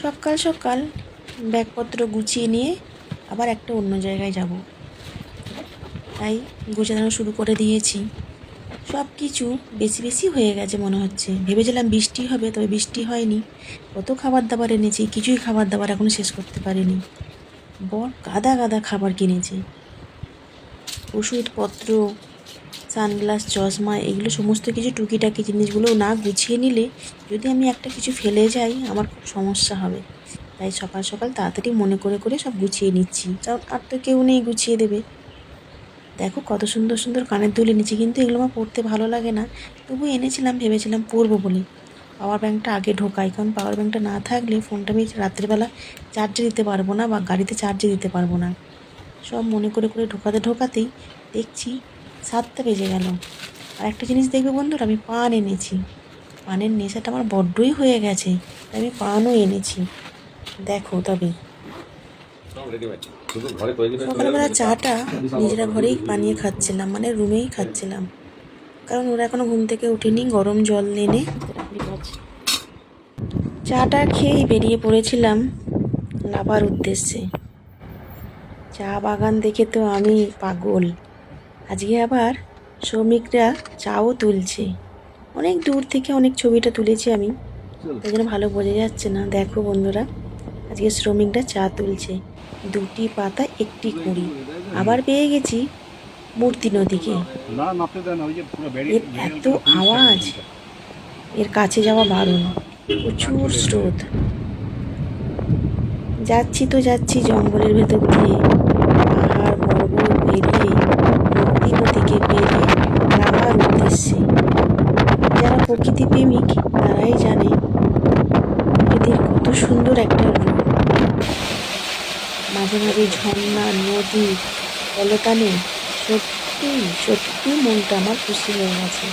সকাল সকাল ব্যাগপত্র গুছিয়ে নিয়ে আবার একটা অন্য জায়গায় যাব, তাই গোছানো শুরু করে দিয়েছি। সব কিছু বেশি বেশি হয়ে গেছে মনে হচ্ছে। ভেবেছিলাম বৃষ্টি হবে, তবে বৃষ্টি হয়নি। কত খাবার দাবার এনেছি, কিছুই খাবার দাবার এখনো শেষ করতে পারিনি। বর গাদা গাদা খাবার কিনেছে, ওষুধপত্র, সানগ্লাস, চশমা, এগুলো সমস্ত কিছু টুকিটাকি জিনিসগুলো না গুছিয়ে নিলে যদি আমি একটা কিছু ফেলে যাই আমার খুব সমস্যা হবে। তাই সকাল সকাল তাড়াতাড়ি মনে করে করে সব গুছিয়ে নিচ্ছি, কারণ আর তো কেউ নেই গুছিয়ে দেবে। দেখো কত সুন্দর সুন্দর কানের দুল এনেছি, কিন্তু এগুলো আমার পরতে ভালো লাগে না। তবু এনেছিলাম, ভেবেছিলাম পরবো বলে। পাওয়ার ব্যাঙ্কটা আগে ঢোকাই, কারণ পাওয়ার ব্যাঙ্কটা না থাকলে ফোনটা আমি রাত্রিবেলা চার্জে দিতে পারবো না বা গাড়িতে চার্জে দিতে পারবো না। সব মনে করে করে ঢোকাতে ঢোকাতেই দেখছি 7টা বেজে গেল। আর একটা জিনিস দেখবে বন্ধুরা, আমি পান এনেছি। পানের নেশাটা আমার বড্ডই হয়ে গেছে, তাই আমি পানও এনেছি। দেখো তবে সকালবেলা চাটা নিজেরা ঘরেই বানিয়ে খাচ্ছিলাম, মানে রুমেই খাচ্ছিলাম, কারণ ওরা এখনো ঘুম থেকে ওঠেনি। গরম জল এনে চাটা খেয়েই বেরিয়ে পড়েছিলাম লাভার উদ্দেশ্যে। চা বাগান দেখে তো আমি পাগল। আজকে আবার শ্রমিকরা চাও তুলছে। অনেক দূর থেকে অনেক ছবিটা তুলেছি আমি, তাই জন্য ভালো বোঝা যাচ্ছে না। দেখো বন্ধুরা, আজকে শ্রমিকরা চা তুলছে। 2টি পাতা 1টি কুঁড়ি। আবার পেয়ে গেছি মূর্তি নদীকে। এর এত আওয়াজ, এর কাছে যাওয়া বারণ, প্রচুর স্রোত। যাচ্ছি তো যাচ্ছি জঙ্গলের ভেতর দিয়ে, পাহাড় পর্বত পেরিয়ে, মূর্তি নদীকে পেরিয়ে লাভার উদ্দেশ্যে। যারা প্রকৃতি প্রেমিক তারাই জানে প্রকৃতির কত সুন্দর একটা রূপ। মাঝে মাঝে ঝর্ণা, নদী, কলতানে সত্যি সত্যি মনটা আমার খুশি হয়ে গেছে।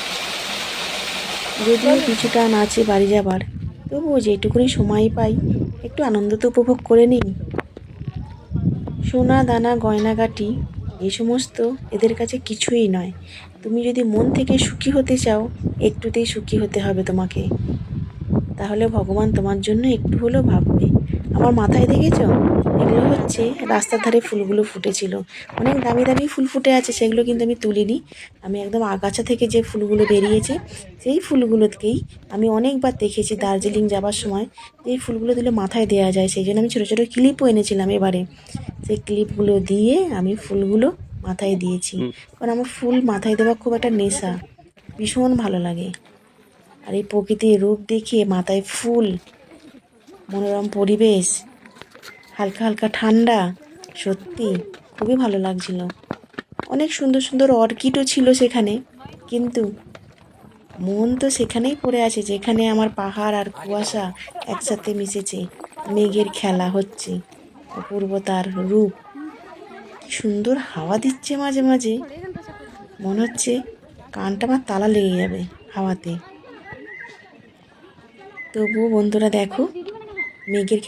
যদিও কিছুটা আছে বাড়ি যাবার, তবুও যেটুকুনি সময় পাই একটু আনন্দ তো উপভোগ করে নিই। সোনা দানা গয়নাগাটি এই সমস্ত এদের কাছে কিছুই নয়। তুমি যদি মন থেকে সুখী হতে চাও, একটুতেই সুখী হতে হবে তোমাকে। তাহলে ভগবান তোমার জন্য একটু হলেও ভাববে। আমার মাথায় দেখেছো, এগুলো হচ্ছে রাস্তার ধারে ফুলগুলো ফুটেছিল। অনেক দামি দামি ফুল ফুটে আছে, সেগুলো কিন্তু আমি তুলিনি। আমি একদম আগাছা থেকে যে ফুলগুলো বেরিয়েছে সেই ফুলগুলোকেই আমি অনেকবার দেখেছি দার্জিলিং যাবার সময়, এই ফুলগুলো দিলে মাথায় দেওয়া যায়। সেই জন্য আমি ছোটো ছোটো ক্লিপও এনেছিলাম এবারে। সেই ক্লিপগুলো দিয়ে আমি ফুলগুলো মাথায় দিয়েছি, কারণ আমার ফুল মাথায় দেওয়া খুব একটা নেশা, ভীষণ ভালো লাগে। আর এই প্রকৃতির রূপ দেখিয়ে মাথায় ফুল, মনোরম পরিবেশ, হালকা হালকা ঠান্ডা, সত্যি খুবই ভালো লাগছিল। অনেক সুন্দর সুন্দর অর্কিডও ছিল সেখানে, কিন্তু মন তো সেখানেই পড়ে আছে যেখানে আমার পাহাড় আর কুয়াশা একসাথে মিশেছে, মেঘের খেলা হচ্ছে, অপূর্বতার রূপ। কি সুন্দর হাওয়া দিচ্ছে মাঝে মাঝে, মনে হচ্ছে কানটা আমার তালা লেগে যাবে হাওয়াতে। তবুও বন্ধুরা দেখো, মেঘের